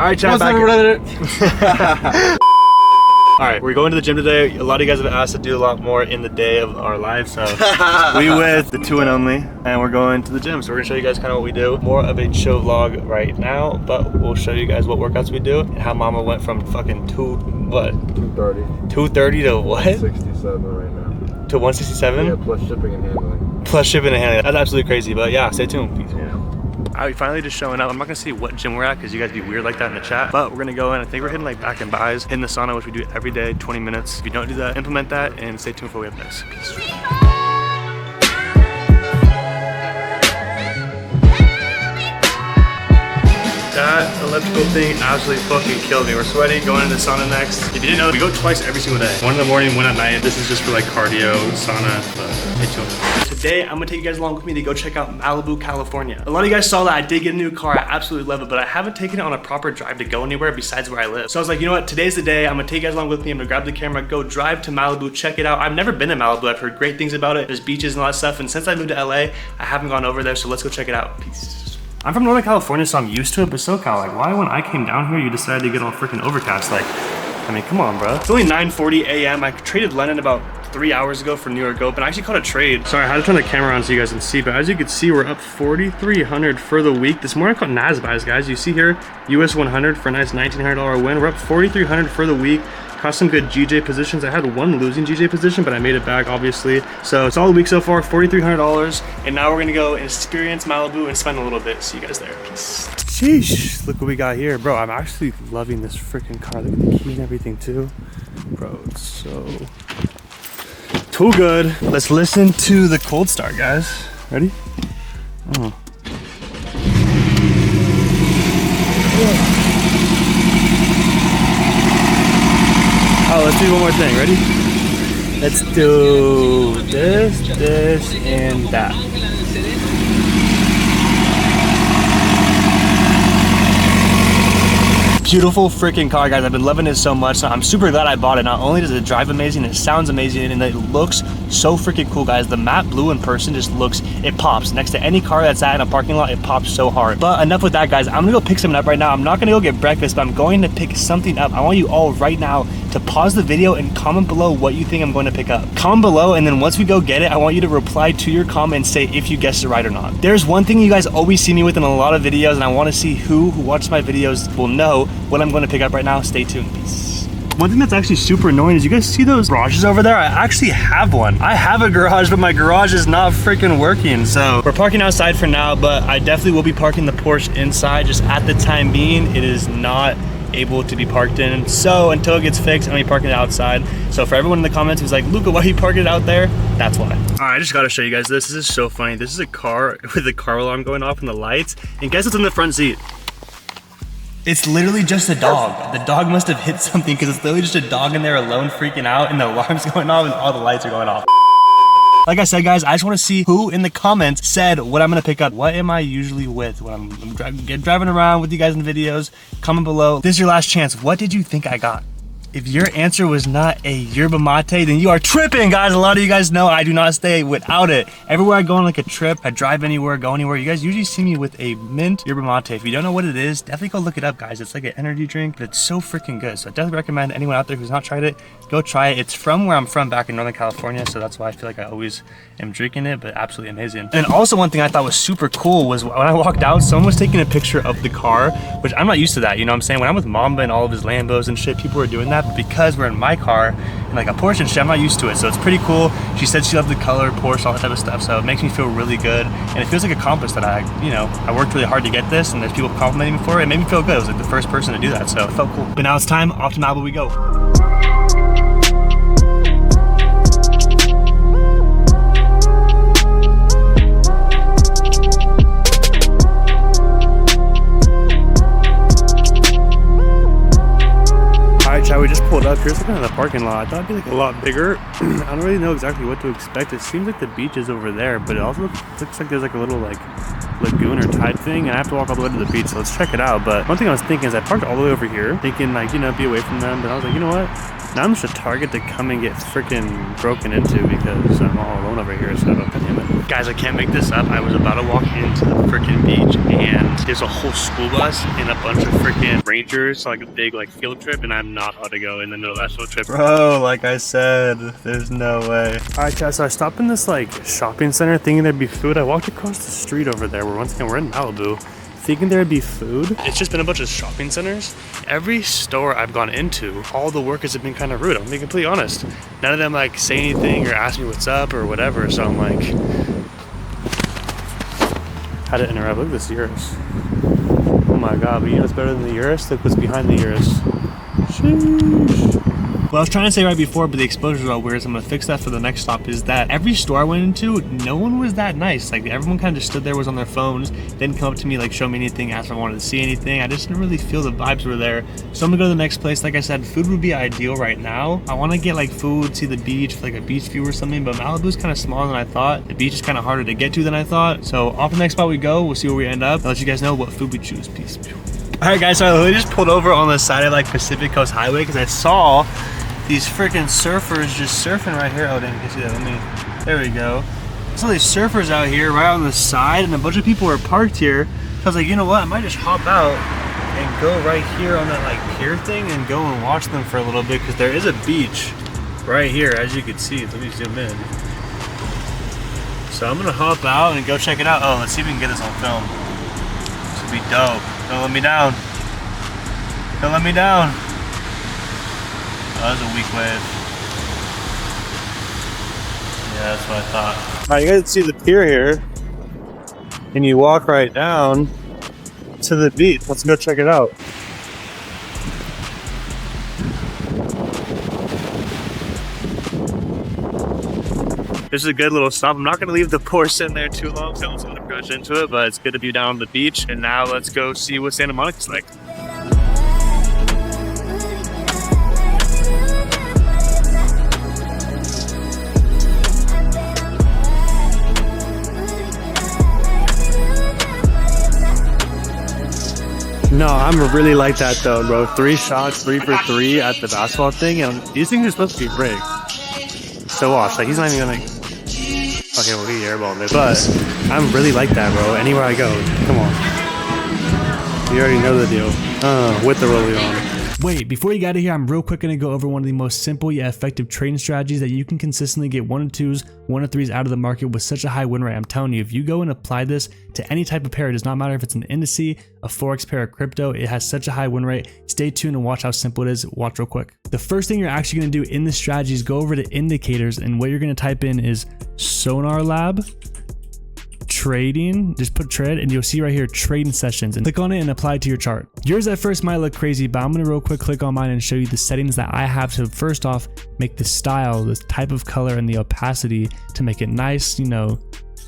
Alright, Chad, back here. Alright, we're going to the gym today. A lot of you guys have asked to do a lot more in the day of our lives, so we with the two and only, and we're going to the gym. So we're gonna show you guys kind of what we do. More of a chill vlog right now, but we'll show you guys what workouts we do and how Mama went from fucking 230 to what? 67 right now. To 167? Yeah, plus shipping and handling. Plus shipping and handling. That's absolutely crazy, but yeah, stay tuned. Peace. Yeah. Alright, finally just showing up. I'm not gonna see what gym we're at because you guys be weird like that in the chat, but we're gonna go in. I think we're hitting like back and buys, hitting the sauna, which we do every day, 20 minutes. If you don't do that, implement that, and stay tuned for what we have next. Peace. That electrical thing absolutely fucking killed me. We're sweating, going into the sauna next. If you didn't know, we go twice every single day. One in the morning, one at night. This is just for like cardio, sauna, but stay tuned. Today, I'm gonna take you guys along with me to go check out Malibu, California. A lot of you guys saw that I did get a new car. I absolutely love it, but I haven't taken it on a proper drive to go anywhere besides where I live. So I was like, you know what? Today's the day. I'm gonna take you guys along with me. I'm gonna grab the camera, go drive to Malibu, check it out. I've never been to Malibu. I've heard great things about it. There's beaches and all that stuff. And since I moved to LA, I haven't gone over there. So let's go check it out. Peace. I'm from Northern California, so I'm used to it, but SoCal, like, why when I came down here, you decided to get all freaking overcast? Like, I mean, come on, bro. It's only 9:40 a.m. I traded Lennon about 3 hours ago for New York Open. I actually caught a trade. Sorry, I had to turn the camera on so you guys can see, but as you can see, we're up 4,300 for the week. This morning I caught NASBAs, guys. You see here, US 100 for a nice $1,900 win. We're up 4,300 for the week. Caught some good GJ positions. I had one losing GJ position, but I made it back, obviously. So it's all the week so far, $4,300. And now we're gonna go and experience Malibu and spend a little bit. See you guys there. Peace. Sheesh, look what we got here. Bro, I'm actually loving this freaking car. Look at the key and everything too. Bro, it's so too good. Let's listen to the cold start, guys. Ready? Oh. Oh, let's do one more thing. Ready? Let's do this, and that. Beautiful freaking car, guys. I've been loving it so much. So I'm super glad I bought it. Not only does it drive amazing, it sounds amazing, and it looks so freaking cool, guys. The matte blue in person just looks, it pops. Next to any car that's at in a parking lot, it pops so hard. But enough with that, guys. I'm gonna go pick something up right now. I'm not gonna go get breakfast, but I'm going to pick something up. I want you all right now to pause the video and comment below what you think I'm going to pick up. Comment below, and then once we go get it, I want you to reply to your comment and say if you guessed it right or not. There's one thing you guys always see me with in a lot of videos, and I want to see who watches my videos will know what I'm going to pick up right now. Stay tuned. Peace. One thing that's actually super annoying is you guys see those garages over there? I actually have one. I have a garage, but my garage is not freaking working. So we're parking outside for now, but I definitely will be parking the Porsche inside. Just at the time being, it is not able to be parked in. So until it gets fixed, I'm gonna be parking it outside. So for everyone in the comments who's like, Luca, why are you parking it out there? That's why. All right, I just gotta show you guys this. This is so funny. This is a car with the car alarm going off and the lights. And guess what's in the front seat? It's literally just a dog. The dog must have hit something because it's literally just a dog in there alone freaking out and the alarm's going off and all the lights are going off. Like I said, guys, I just want to see who in the comments said what I'm going to pick up. What am I usually with when I'm driving around with you guys in videos? Comment below. This is your last chance. What did you think I got? If your answer was not a yerba mate, then you are tripping, guys. A lot of you guys know I do not stay without it. Everywhere I go on like a trip, I drive anywhere, go anywhere, you guys usually see me with a mint yerba mate. If you don't know what it is, definitely go look it up, guys. It's like an energy drink, but it's so freaking good. So I definitely recommend anyone out there who's not tried it, go try it. It's from where I'm from, back in Northern California, so that's why I feel like I always am drinking it, but absolutely amazing. And also one thing I thought was super cool was when I walked out, someone was taking a picture of the car, which I'm not used to that, you know what I'm saying? When I'm with Mamba and all of his Lambos and shit, people are doing that, but because we're in my car and like a Porsche and shit, I'm not used to it, so it's pretty cool. She said she loved the color, Porsche, all that type of stuff, so it makes me feel really good, and it feels like accomplished that I worked really hard to get this, and there's people complimenting me for it. It made me feel good. I was like the first person to do that, so it felt cool. But now it's time, off to Malibu we go. We just pulled up. Here's looking at the parking lot. I thought it'd be like a lot bigger. I don't really know exactly what to expect. It seems like the beach is over there, but it also looks like there's like a little like lagoon or tide thing, and I have to walk all the way to the beach, so let's check it out. But one thing I was thinking is I parked all the way over here, thinking like, be away from them, but I was like, you know what? Now I'm just a target to come and get freaking broken into because I'm all alone over here, so God damn it. Guys, I can't make this up. I was about to walk into the freaking beach and there's a whole school bus and a bunch of freaking rangers, like a big like field trip, and I'm not allowed to go in the middle of that field trip. Bro, like I said, there's no way. Alright guys, so I stopped in this like shopping center thinking there'd be food. I walked across the street over there where once again we're in Malibu, thinking there'd be food. It's just been a bunch of shopping centers. Every store I've gone into, all the workers have been kind of rude. I'm being completely honest. None of them like say anything or ask me what's up or whatever, so I'm like, how to interrupt. Look at this Urus. Oh my god, but you know what's better than the Urus? Look what's behind the Urus. Sheesh. What I was trying to say right before, but the exposures are weird, so I'm gonna fix that for the next stop, is that every store I went into, no one was that nice. Like everyone kind of just stood there, was on their phones, didn't come up to me, like show me anything, ask if I wanted to see anything. I just didn't really feel the vibes were there. So I'm gonna go to the next place. Like I said, food would be ideal right now. I wanna get like food, see the beach, like a beach view or something, but Malibu's kind of smaller than I thought. The beach is kind of harder to get to than I thought. So off the next spot we go, we'll see where we end up. I'll let you guys know what food we choose. Peace. Alright guys, so I literally just pulled over on the side of like Pacific Coast Highway because I saw these freaking surfers just surfing right here. Oh, dang, you can see that. There we go. So these surfers out here right on the side, and a bunch of people were parked here. So I was like, you know what? I might just hop out and go right here on that like pier thing and go and watch them for a little bit because there is a beach right here, as you can see. Let me zoom in. So I'm gonna hop out and go check it out. Oh, let's see if we can get this on film. This would be dope. Don't let me down. Don't let me down. Oh, that was a weak wave. Yeah, that's what I thought. Alright, you guys see the pier here. And you walk right down to the beach. Let's go check it out. This is a good little stop. I'm not going to leave the Porsche in there too long, so I'm just going to approach into it, but it's good to be down on the beach. And now let's go see what Santa Monica's like. No, I'm really like that though, bro. 3 shots, 3 for 3 at the basketball thing, and these things are supposed to be rigged. So watch, like he's not even gonna. Okay, we'll get airball it, but I'm really like that, bro. Anywhere I go, come on. You already know the deal. With the rollie on. Wait, before you get out of here, I'm real quick gonna go over one of the most simple yet effective trading strategies that you can consistently get 1-2s, 1-3s out of the market with such a high win rate. I'm telling you, if you go and apply this to any type of pair, it does not matter if it's an indice, a forex pair, or crypto, it has such a high win rate. Stay tuned and watch how simple it is. Watch real quick. The first thing you're actually gonna do in this strategy is go over to indicators, and what you're gonna type in is Sonar Lab trading. Just put trade and you'll see right here trading sessions, and click on it and apply it to your chart. Yours at first might look crazy, but I'm gonna real quick click on mine and show you the settings that I have to first off make the style, the type of color, and the opacity to make it nice, you know,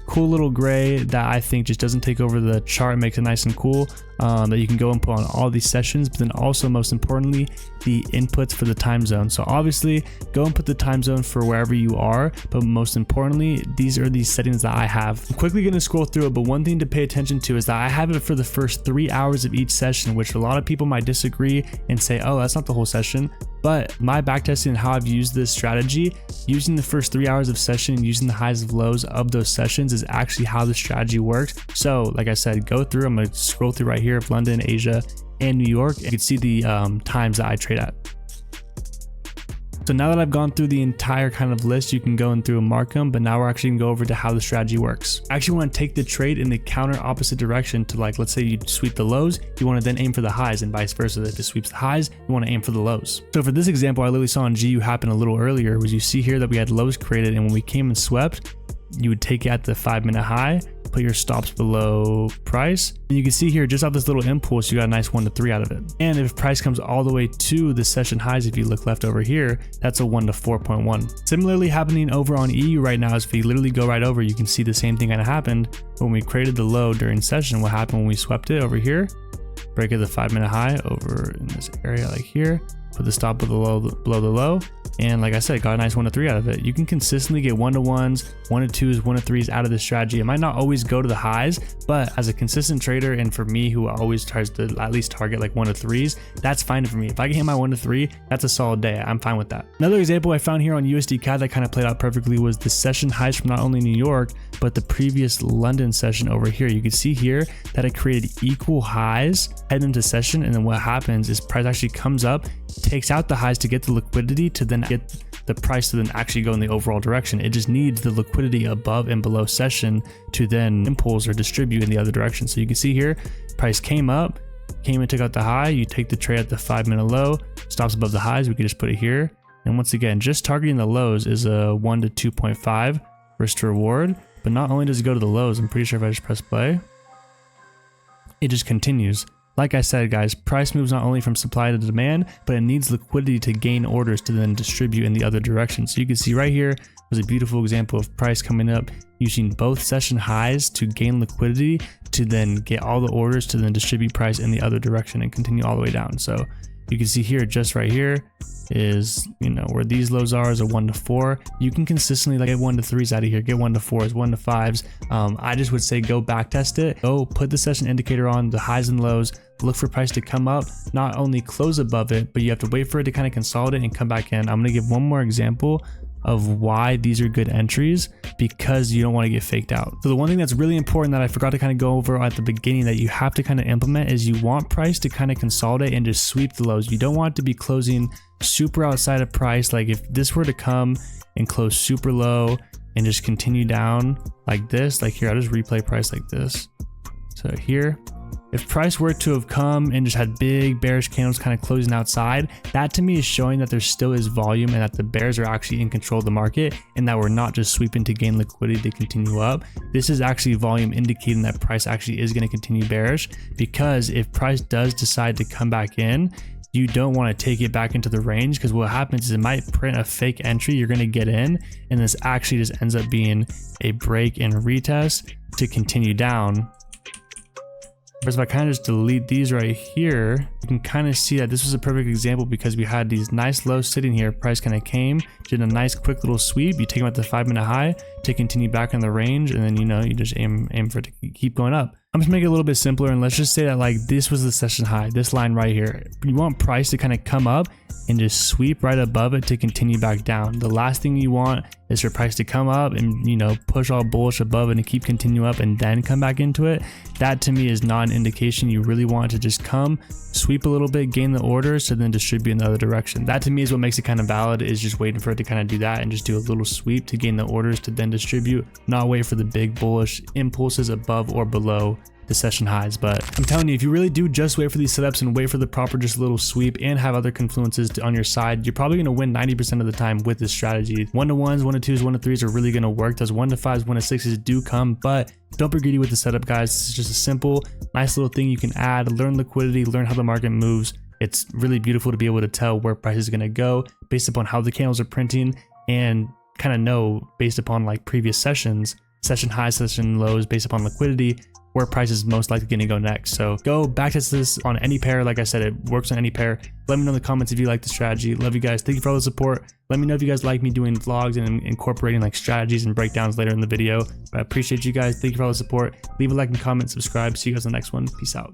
cool little gray that I think just doesn't take over the chart, makes it nice and cool, that you can go and put on all these sessions. But then also, most importantly, the inputs for the time zone. So obviously go and put the time zone for wherever you are, but most importantly, these are these settings that I have. I'm quickly going to scroll through it, but one thing to pay attention to is that I have it for the first 3 hours of each session, which a lot of people might disagree and say, oh, that's not the whole session. But my backtesting and how I've used this strategy, using the first 3 hours of session and using the highs and lows of those sessions is actually how the strategy works. So like I said, go through, I'm going to scroll through right here of London, Asia, and New York. You can see the times that I trade at. So now that I've gone through the entire kind of list, you can go and through and mark them, but now we're actually gonna go over to how the strategy works. I actually want to take the trade in the counter opposite direction to, like, let's say you sweep the lows, you want to then aim for the highs, and vice versa. If it sweeps the highs, you want to aim for the lows. So for this example, I literally saw on GU happen a little earlier, was you see here that we had lows created, and when we came and swept, you would take it at the 5-minute high, put your stops below price, and you can see here just off this little impulse you got a nice 1-3 out of it. And if price comes all the way to the session highs, if you look left over here, that's a 1 to 4.1. Similarly happening over on EU right now is if you literally go right over, you can see the same thing kind of happened when we created the low during session. What happened when we swept it over here, break of the 5-minute high over in this area like here, put the stop below the low, and like I said, got a nice 1 to 3 out of it. You can consistently get 1 to 1s, 1 to 2s, 1 to 3s out of this strategy. It might not always go to the highs, but as a consistent trader, and for me who always tries to at least target like 1 to 3s, that's fine for me. If I can hit my 1 to 3, that's a solid day. I'm fine with that. Another example I found here on USD CAD that kind of played out perfectly was the session highs from not only New York, but the previous London session over here. You can see here that it created equal highs heading into session, and then what happens is price actually comes up, takes out the highs to get the liquidity to then get the price to then actually go in the overall direction. It just needs the liquidity above and below session to then impulse or distribute in the other direction. So you can see here, price came up, came and took out the high. You take the trade at the 5-minute low, stops above the highs. We can just put it here. And once again, just targeting the lows is a 1 to 2.5 risk to reward. But not only does it go to the lows, I'm pretty sure if I just press play, it just continues. Like I said, guys, price moves not only from supply to demand, but it needs liquidity to gain orders to then distribute in the other direction. So you can see right here was a beautiful example of price coming up using both session highs to gain liquidity to then get all the orders to then distribute price in the other direction and continue all the way down. So you can see here, just right here is, you know, where these lows are is a 1 to 4. You can consistently like get 1 to 3s out of here, get 1 to 4s, 1 to 5s. I just would say go back test it, go put the session indicator on the highs and lows, look for price to come up, not only close above it, but you have to wait for it to kind of consolidate and come back in. I'm going to give one more example of why these are good entries, because you don't want to get faked out. So the one thing that's really important that I forgot to kind of go over at the beginning that you have to kind of implement is you want price to kind of consolidate and just sweep the lows. You don't want it to be closing super outside of price. Like if this were to come and close super low and just continue down like this, like here, I'll just replay price like this. So here, if price were to have come and just had big bearish candles kind of closing outside, that to me is showing that there still is volume and that the bears are actually in control of the market and that we're not just sweeping to gain liquidity to continue up. This is actually volume indicating that price actually is going to continue bearish, because if price does decide to come back in, you don't want to take it back into the range, because what happens is it might print a fake entry, you're going to get in, and this actually just ends up being a break and retest to continue down. Whereas if I kind of just delete these right here, you can kind of see that this was a perfect example, because we had these nice lows sitting here. Price kind of came, did a nice quick little sweep. You take them at the 5-minute high to continue back in the range, and then, you know, you just aim for it to keep going up. I'm just making it a little bit simpler, and let's just say that like this was the session high, this line right here. You want price to kind of come up and just sweep right above it to continue back down. The last thing you want is for price to come up and, you know, push all bullish above it and keep continue up and then come back into it. That to me is not an indication. You really want to just come, sweep a little bit, gain the orders to then distribute in the other direction. That to me is what makes it kind of valid, is just waiting for it to kind of do that and just do a little sweep to gain the orders to then distribute, not wait for the big bullish impulses above or below the session highs. But I'm telling you, if you really do just wait for these setups and wait for the proper just little sweep and have other confluences on your side, you're probably going to win 90% of the time with this strategy. 1 to 1s, 1 to 2s, 1 to 3s are really going to work. Those 1 to 5s, 1 to 6s do come, but don't be greedy with the setup, guys. It's just a simple, nice little thing you can add, learn liquidity, learn how the market moves. It's really beautiful to be able to tell where price is going to go based upon how the candles are printing, and kind of know based upon like previous sessions, session highs, session lows, based upon liquidity, where price is most likely going to go next. So go backtest this on any pair. Like I said, it works on any pair. Let me know in the comments if you like the strategy. Love you guys. Thank you for all the support. Let me know if you guys like me doing vlogs and incorporating like strategies and breakdowns later in the video. But I appreciate you guys. Thank you for all the support. Leave a like and comment, subscribe. See you guys in the next one. Peace out.